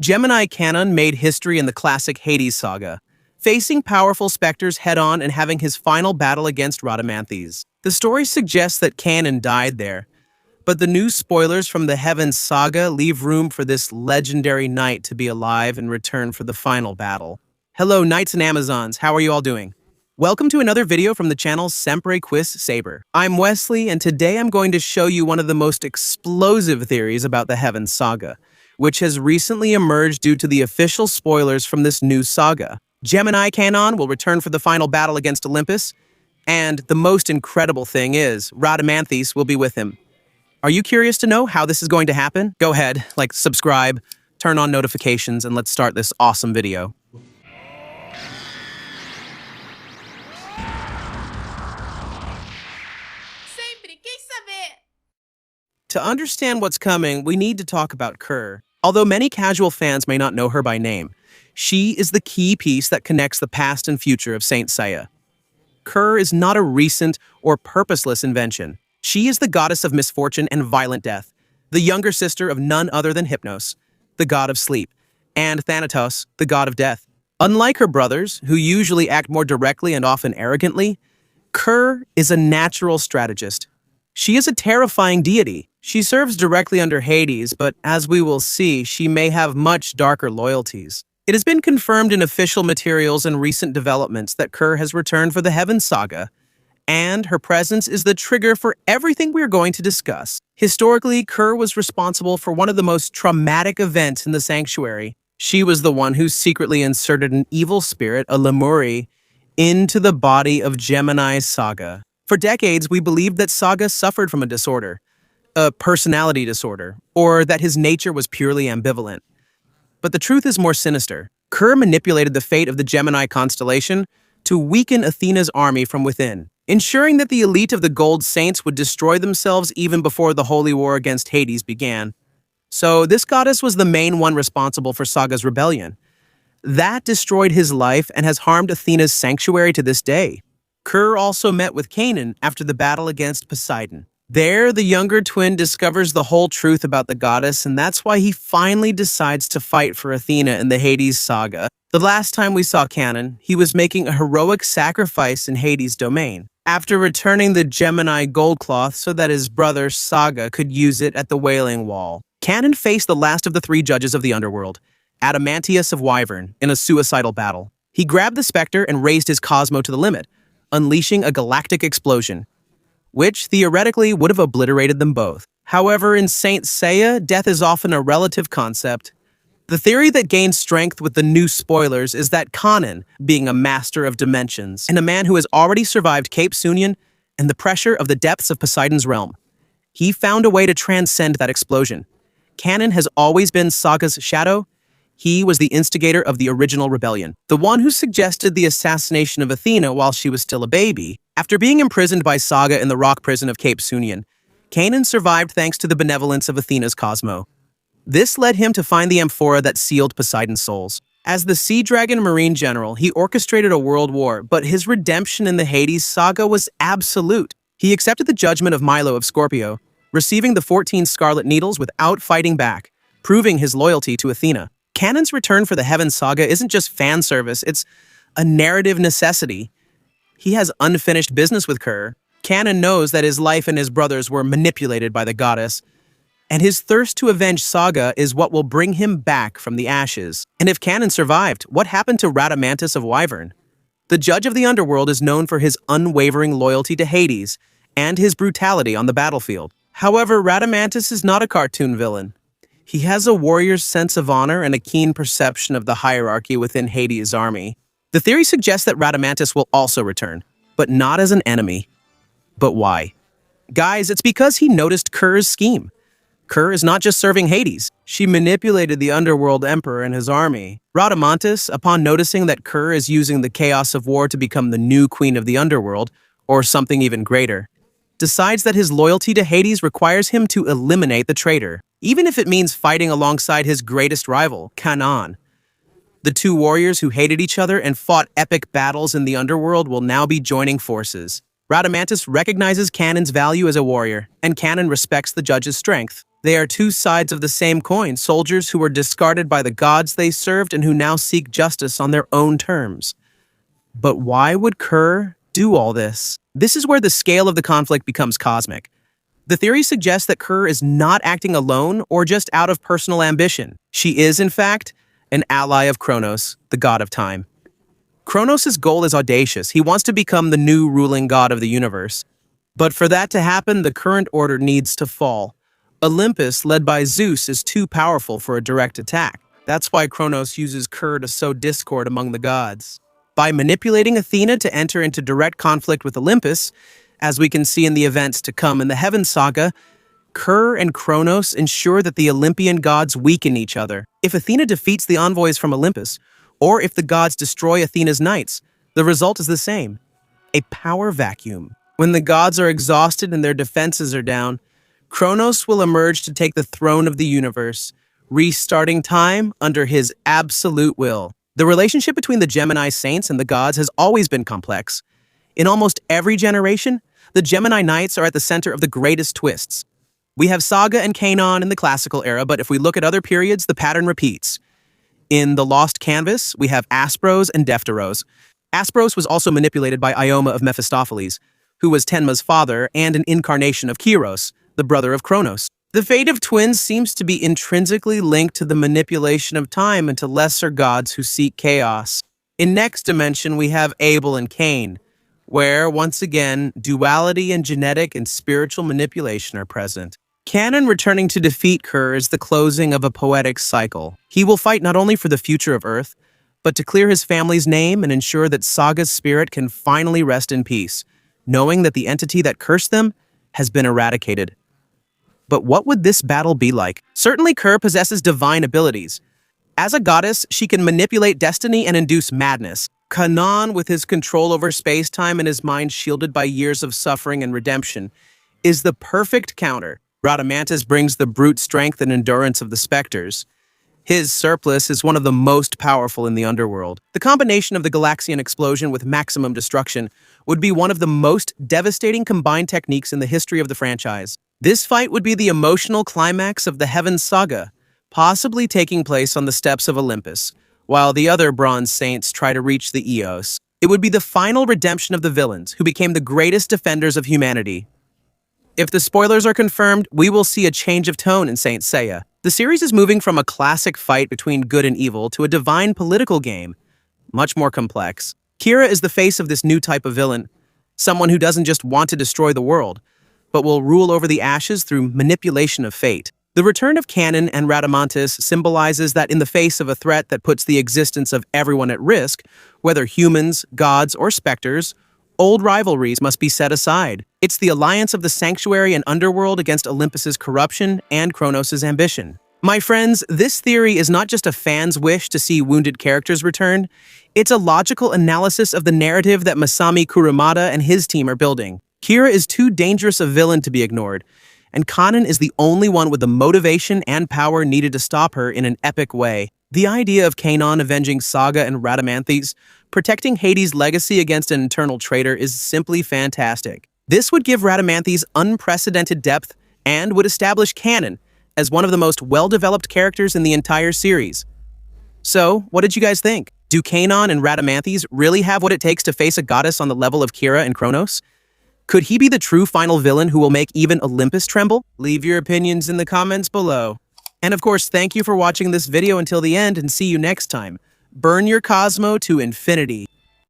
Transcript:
Gemini Kanon made history in the classic Hades saga, facing powerful specters head-on and having his final battle against Radamanthys. The story suggests that Kanon died there, but the new spoilers from the Heavens saga leave room for this legendary knight to be alive and return for the final battle. Hello, knights and Amazons, how are you all doing? Welcome to another video from the channel Sempre Quis Saber. I'm Wesley, and today I'm going to show you one of the most explosive theories about the Heavens saga, which has recently emerged due to the official spoilers from this new saga. Gemini Kanon will return for the final battle against Olympus, and the most incredible thing is, Rhadamanthys will be with him. Are you curious to know how this is going to happen? Go ahead, subscribe, turn on notifications, and let's start this awesome video. To understand what's coming, we need to talk about Kerr. Although many casual fans may not know her by name, she is the key piece that connects the past and future of Saint Seiya. Kerr is not a recent or purposeless invention. She is the goddess of misfortune and violent death, the younger sister of none other than Hypnos, the god of sleep, and Thanatos, the god of death. Unlike her brothers, who usually act more directly and often arrogantly, Kerr is a natural strategist. She is a terrifying deity. She serves directly under Hades, but as we will see, she may have much darker loyalties. It has been confirmed in official materials and recent developments that Kerr has returned for the Heavens saga, and her presence is the trigger for everything we are going to discuss. Historically, Kerr was responsible for one of the most traumatic events in the sanctuary. She was the one who secretly inserted an evil spirit, a Lemuri, into the body of Gemini Saga. For decades, we believed that Saga suffered from a disorder, a personality disorder, or that his nature was purely ambivalent. But the truth is more sinister. Kerr manipulated the fate of the Gemini constellation to weaken Athena's army from within, ensuring that the elite of the Gold Saints would destroy themselves even before the holy war against Hades began. So this goddess was the main one responsible for Saga's rebellion. That destroyed his life and has harmed Athena's sanctuary to this day. Kerr also met with Kanon after the battle against Poseidon. There, the younger twin discovers the whole truth about the goddess, and that's why he finally decides to fight for Athena in the Hades saga. The last time we saw Kanon, he was making a heroic sacrifice in Hades' domain, after returning the Gemini gold cloth so that his brother Saga could use it at the Wailing Wall. Kanon faced the last of the three judges of the underworld, Rhadamanthys of Wyvern, in a suicidal battle. He grabbed the specter and raised his Cosmo to the limit, unleashing a galactic explosion, which theoretically would have obliterated them both. However, in Saint Seiya, death is often a relative concept. The theory that gains strength with the new spoilers is that Kanon, being a master of dimensions, and a man who has already survived Cape Sunion and the pressure of the depths of Poseidon's realm, he found a way to transcend that explosion. Kanon has always been Saga's shadow. He was the instigator of the original rebellion, the one who suggested the assassination of Athena while she was still a baby. After being imprisoned by Saga in the rock prison of Cape Sunion, Kanon survived thanks to the benevolence of Athena's Cosmo. This led him to find the amphora that sealed Poseidon's souls. As the Sea Dragon Marine General, he orchestrated a world war, but his redemption in the Hades saga was absolute. He accepted the judgment of Milo of Scorpio, receiving the 14 Scarlet Needles without fighting back, proving his loyalty to Athena. Kanon's return for the Heavens saga isn't just fan service, it's a narrative necessity. He has unfinished business with Kerr. Kanon knows that his life and his brothers were manipulated by the goddess, and his thirst to avenge Saga is what will bring him back from the ashes. And if Kanon survived, what happened to Radamanthys of Wyvern? The judge of the underworld is known for his unwavering loyalty to Hades and his brutality on the battlefield. However, Radamanthys is not a cartoon villain. He has a warrior's sense of honor and a keen perception of the hierarchy within Hades' army. The theory suggests that Rhadamanthys will also return, but not as an enemy. But why? Guys, it's because he noticed Kerr's scheme. Kerr is not just serving Hades. She manipulated the underworld emperor and his army. Radamanthys, upon noticing that Kerr is using the chaos of war to become the new queen of the underworld, or something even greater, decides that his loyalty to Hades requires him to eliminate the traitor, even if it means fighting alongside his greatest rival, Kanon. The two warriors who hated each other and fought epic battles in the underworld will now be joining forces. Radamanthys recognizes Kanon's value as a warrior, and Kanon respects the judge's strength. They are two sides of the same coin, soldiers who were discarded by the gods they served and who now seek justice on their own terms. But why would Kerr do all this? This is where the scale of the conflict becomes cosmic. The theory suggests that Kerr is not acting alone or just out of personal ambition. She is, in fact, an ally of Kronos, the god of time. Kronos' goal is audacious. He wants to become the new ruling god of the universe. But for that to happen, the current order needs to fall. Olympus, led by Zeus, is too powerful for a direct attack. That's why Kronos uses Kerr to sow discord among the gods. By manipulating Athena to enter into direct conflict with Olympus, as we can see in the events to come in the Heaven Saga, Kerr and Kronos ensure that the Olympian gods weaken each other. If Athena defeats the envoys from Olympus, or if the gods destroy Athena's knights, the result is the same: a power vacuum. When the gods are exhausted and their defenses are down, Kronos will emerge to take the throne of the universe, restarting time under his absolute will. The relationship between the Gemini saints and the gods has always been complex. In almost every generation, the Gemini Knights are at the center of the greatest twists. We have Saga and Kanon in the classical era, but if we look at other periods, the pattern repeats. In The Lost Canvas, we have Aspros and Defteros. Aspros was also manipulated by Ioma of Mephistopheles, who was Tenma's father and an incarnation of Keros, the brother of Kronos. The fate of twins seems to be intrinsically linked to the manipulation of time and to lesser gods who seek chaos. In Next Dimension, we have Abel and Cain, where, once again, duality and genetic and spiritual manipulation are present. Kanon returning to defeat Kerr is the closing of a poetic cycle. He will fight not only for the future of Earth, but to clear his family's name and ensure that Saga's spirit can finally rest in peace, knowing that the entity that cursed them has been eradicated. But what would this battle be like? Certainly Kerr possesses divine abilities. As a goddess, she can manipulate destiny and induce madness. Kanon, with his control over space-time and his mind shielded by years of suffering and redemption, is the perfect counter. Radamanthys brings the brute strength and endurance of the specters. His surplus is one of the most powerful in the underworld. The combination of the Galaxian explosion with maximum destruction would be one of the most devastating combined techniques in the history of the franchise. This fight would be the emotional climax of the Heaven Saga, possibly taking place on the steps of Olympus, while the other Bronze Saints try to reach the Eos. It would be the final redemption of the villains, who became the greatest defenders of humanity. If the spoilers are confirmed, we will see a change of tone in Saint Seiya. The series is moving from a classic fight between good and evil to a divine political game, much more complex. Kira is the face of this new type of villain, someone who doesn't just want to destroy the world, but will rule over the ashes through manipulation of fate. The return of Kanon and Rhadamanthys symbolizes that in the face of a threat that puts the existence of everyone at risk, whether humans, gods, or specters, old rivalries must be set aside. It's the alliance of the sanctuary and underworld against Olympus's corruption and Kronos' ambition. My friends, this theory is not just a fan's wish to see wounded characters return. It's a logical analysis of the narrative that Masami Kurumada and his team are building. Kira is too dangerous a villain to be ignored, and Kanon is the only one with the motivation and power needed to stop her in an epic way. The idea of Kanon avenging Saga and Radamanthys, protecting Hades' legacy against an eternal traitor, is simply fantastic. This would give Rhadamanthys unprecedented depth and would establish Kanon as one of the most well-developed characters in the entire series. So, what did you guys think? Do Kanon and Rhadamanthys really have what it takes to face a goddess on the level of Kira and Kronos? Could he be the true final villain who will make even Olympus tremble? Leave your opinions in the comments below. And of course, thank you for watching this video until the end, and see you next time. Burn your Cosmo to infinity.